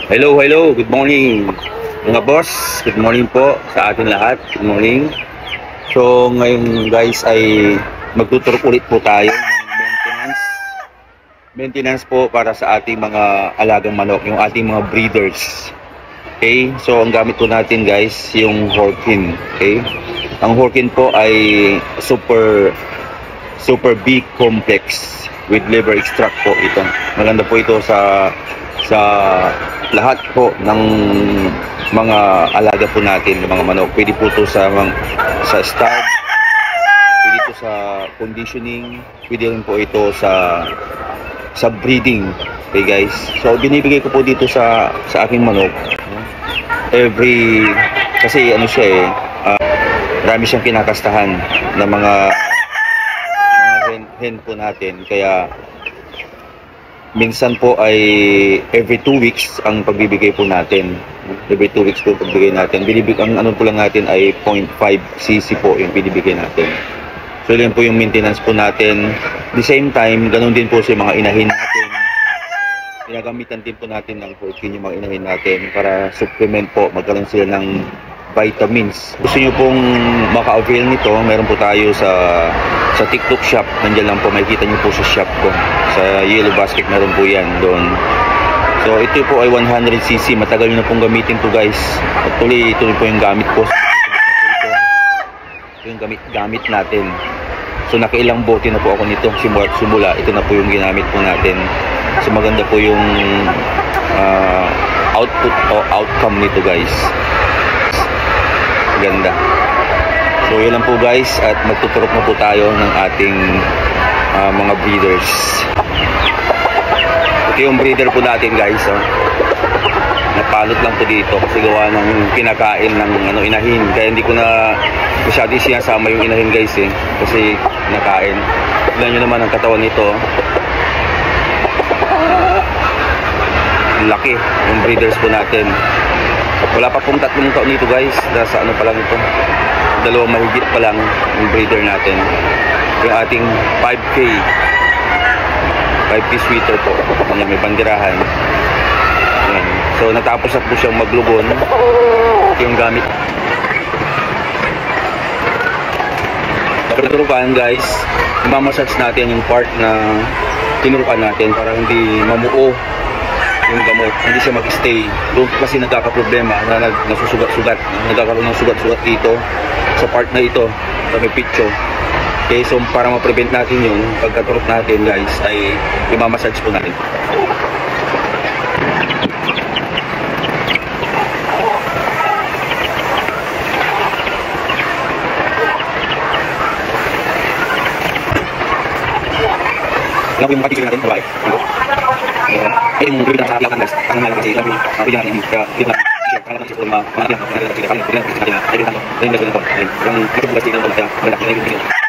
Hello, hello. Good morning mga boss. Good morning po sa atin lahat. Good morning. So ngayon guys ay magtuturok ulit po tayo ng maintenance po para sa ating mga alagang manok, yung ating mga breeders. Okay? So ang gamit po natin guys yung Horkin. Okay? Ang Horkin po ay super big complex with liver extract po ito. Maganda po ito sa lahat po ng mga alaga po natin, ng mga manok. Pwede po ito sa stud, pwede ito sa conditioning, pwede rin po ito sa breeding. Okay guys, so binibigay ko po dito sa aking manok kasi ano siya marami siyang kinakastahan ng mga hen po natin, kaya minsan po ay every 2 weeks ang pagbibigay po natin. Every 2 weeks po pagbibigay natin. Ang ano po lang natin ay 0.5 cc po yung binibigay natin. So yun po yung maintenance po natin. The same time, ganun din po sa mga inahin natin. Pinagamitan din po natin ng protein yung mga inahin natin para supplement po, magkaroon sila ng vitamins. Gusto nyo pong maka-avail nito, meron po tayo sa TikTok shop. Nandiyan lang po, makikita nyo po sa shop ko. Sa Yellow Basket meron po yan doon. So ito po ay 100cc. Matagal nyo na pong gamitin to guys. Actually ito po yung gamit ko. Ito yung gamit natin. So nakailang bote na po ako nito simula. Ito na po yung ginamit po natin. So maganda po yung output o outcome nito guys. Ganda. So yun lang po guys, at magtuturok na po tayo ng ating mga breeders. Ito yung breeder po natin guys. Napalot lang po dito kasi gawa ng kinakain ng inahin. Kaya hindi ko na masyado sinasama yung inahin guys kasi kinakain. Tignan nyo naman ang katawan nito. Laki yung breeders po natin. Wala pa pong 3 taon nito guys. Nasa ano pa lang ito, 2 mahigit pa lang yung breeder natin. Yung ating 5K sweater po. Ayan, may bandirahan. Ayan. So natapos na po siyang maglugon. Yung gamit. Turukan guys, mamassage natin yung part na tinurukan natin para hindi mamuo yung gamot, hindi siya mag-stay. Doon kasi nagkakaproblema na nasusugat-sugat. Nagkakaroon ng sugat-sugat dito sa part na ito, sa may pitcho. Okay, so para ma-prevent natin yun, pagkaturok natin guys, ay imamassage po natin. Alam ko yung makapigil natin, babae. Ay, yung bibig na sa ating guys, ang nalang kasi labi, bigyan natin, kaya bigyan natin, share, para natin sa mga anak, bigyan natin, bigyan natin, bigyan natin, bigyan natin, bigyan natin, bigyan natin, bigyan natin, bigyan natin, bigyan natin, bigyan natin, bigyan natin,